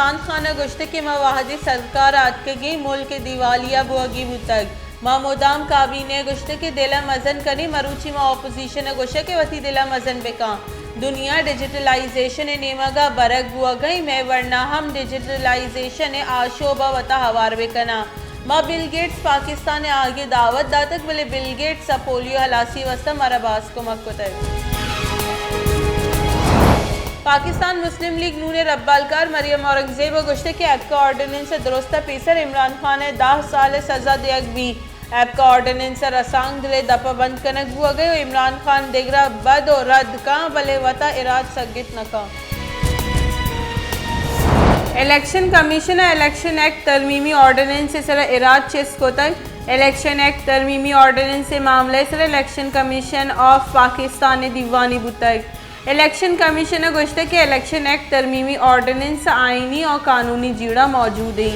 इमरान खान गुश्त के मवाहदी सरकार आतकगी मुल्क दिवालिया बुअगी बुतग मामोदाम काबीने गुश्त के दिला मजन करी मरूची मा ऑपोजिशन गुश्त के वती दिला मजन बेका दुनिया डिजिटलाइजेशन नेमगा बरक बुआ गई मैं वरना हम डिजिटलाइजेशन आशोबा वता हवार बेकना माँ बिल गेट्स पाकिस्तान ने आगे दावत दातक बोले बिल गेट्स पोलियो हलासी वस्ता मरबास को मक्कुतर पाकिस्तान मुस्लिम लीग नून रब्बालकार मरियम औरंगजेब गुश्ते के ऐप का ऑर्डिनेंस दुरुस्त पेसर इमरान खान ने 10 साल सजा दिया भी ऐप का ऑर्डिनेंस रसांग दिले दपा बंद कनक बुआ गए इमरान खान देगरा बद और रद्द का बले वता इराद सगित नका इलेक्शन कमीशन इलेक्शन एक्ट तरमीमी ऑर्डिनेंस से सर इराद चेस को तक इलेक्शन एक्ट तरमीमी ऑर्डिनेंस से मामले सर इलेक्शन कमीशन ऑफ पाकिस्तान ने दीवानी बुतक इलेक्शन कमीशन गुश्त के इलेक्शन एक्ट तरमीमी ऑर्डिनेंस आईनी और कानूनी जीड़ा मौजूद है।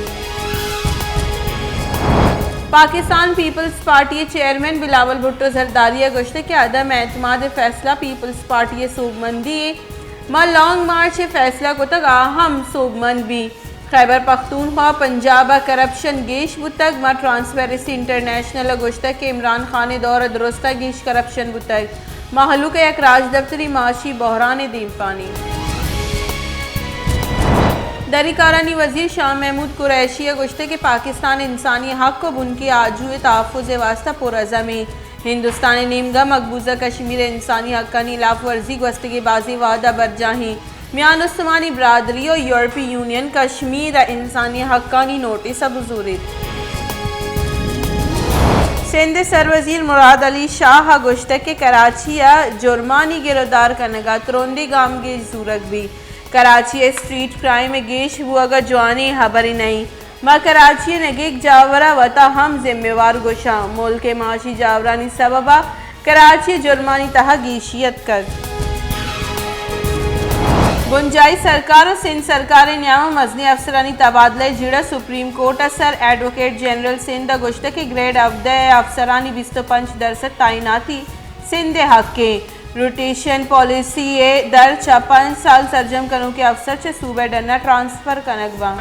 पाकिस्तान पीपल्स पार्टी चेयरमैन बिलावल भुट्टो जरदारी गुश्त के अदम एतमाद फैसला पीपल्स पार्टी सूबमंदी माँ लॉन्ग मार्च फैसला को तक अहम सूबमंद भी खैबर पख्तूनख्वा पंजाब करप्शन गेश बुतक माँ ट्रांसपेरेंसी इंटरनेशनल गुश्त के इमरान खान दौर दुरुस्त गेश करप्शन बुतक महलू के एक राज दफ्तरी माशी बहरान दीम पानी दरीकारानी वजीर शाह महमूद कुरैशी गुश्ते के पाकिस्तान इंसानी हक को उनकी आजू तहफ़्फ़ुज़ वास्ता पुरज़ा में हिंदुस्तान नीमगा मकबूजा कश्मीर इंसानी हक का नीलाफ वर्जी गस्तगी बाजी वादा बरजाही मियान उस्मानी बरदरी और यूरोपीय यूनियन कश्मीर इंसानी हक का नोटिस अबजूरित सिंध सरवजीर मुराद अली शाह गुश्त के कराची जुर्मानी गिरफ्तार कनगा त्रोंदी गाम के जूरक भी कराची स्ट्रीट क्राइम गेश हुआ जवानी हबरी नहीं माँ कराची नगेक जावरा वता हम जिम्मेवार गुशा मुल्क के माशी जावरानी सबबा कराची जुर्मानी तहा गीशियत कर गुंजाई सरकार और सिंध सरकार न्याम मजनी अफसरानी तबादला जिड़ा सुप्रीम कोर्ट असर एडवोकेट जनरल सिंध गुश्त के ग्रेड अफद अफसरानी 25% तैनाती सिंध हक के रोटेशन पॉलिसी दर 5 साल सरजम करूँ के अफसर से सूबे डरना ट्रांसफर कनकबा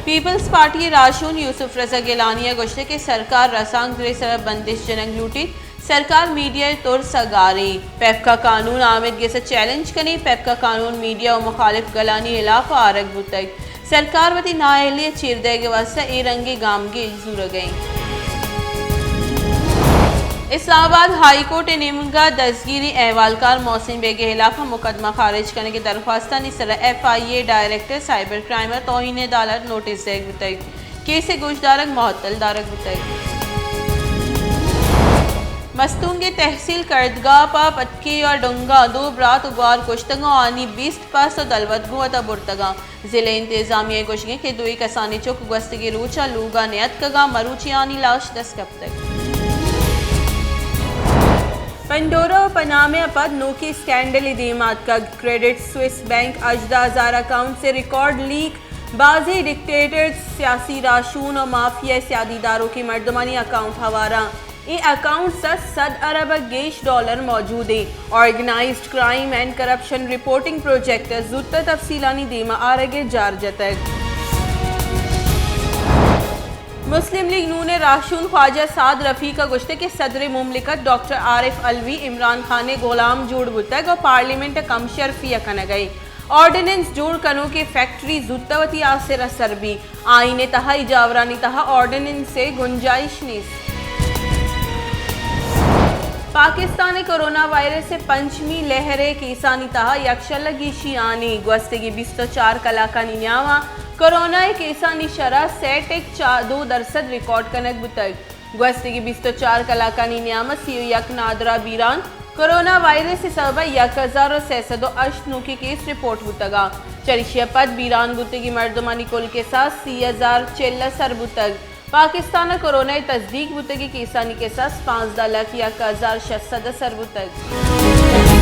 पीपल्स पार्टी राशून यूसुफ रजा गिलानिया गुश्ते के सरकार रसांग दिले सरब बंदिश जनक लूटी सरकार मीडिया तौर सगारे पेप का कानून आमिद से चैलेंज करें पेप का कानून मीडिया और मुखालिफ गलानी इलाफा आरग बुतक सरकार वती नाअहलियत चीरदे के वास्ते ए रंगे गाम के जूर गई इस्लामाबाद हाई कोर्ट नेमगा दस्तगीरी अहवालकार मोहसिन बेग के खिलाफ मुकदमा खारिज करने की दरख्वास्त सर FIA डायरेक्टर साइबर क्राइम तौहीन अदालत नोटिस देग बुतक केस गोशदारक मुअत्तल दारक बुतक मस्तूंग के तहसील करदगाह पा पटकी और डुंगा दो ब्रात उबार कुश्तगा आनी 20 पास और दलवतगु अता बुरतगा जिले इंतजामिया कुशगे के दुई कसानी चुक गस्तगी रूचा लूगा नियत कगा मरूची आनी लाश 10 कब तक पंडोरा और पनामे पद नोकी स्कैंडल दीमात का क्रेडिट स्विस बैंक अजदा हजार अकाउंट से रिकॉर्ड लीक बाजी डिक्टेटर्स सियासी राशून और माफिया सियादीदारों की मर्दमानी अकाउंट हवारा ये अकाउंट 7 अरब गेश डॉलर मौजूद है organised crime and corruption reporting project जुत्ता तफसीलानी दीमा आरगे जारजतक मुस्लिम लीग नून राशून ख्वाजा साद रफ़ी का गुश्ते के सदर मुमलिकत डॉक्टर आरिफ अलवी इमरान खान गोलाम जोड़ बुतक और पार्लियामेंट कम शर्फिया कन गई ऑर्डिनेंस जोड़ कनो के फैक्ट्री जुत्तावती आसिर असर भी आईने तहा इजावरानी तहा ऑर्डिनेंस से गुंजाइश नीस पाकिस्तान कोरोना वायरस से पंचमी लहरे किसानी तहा यक्षलगी शियानी गस्तगी 24 कलाकानी न्यावा कोरोना किसानी शरह 2% रिकॉर्ड कनक बुतक गस्तगी 24 कलाकानी न्यामा सीओ यक नादरा बीरान कोरोना वायरस से सबब 1608 के केस रिपोर्ट बुतगा चरिशिया पद बीरान बुतगी मर्दमानी कुल के साथ 30 सर बुतग पाकिस्तान कोरोना तस्दीक बुतगी किसानी के साथ 5 लाख 1000 सर बुतग।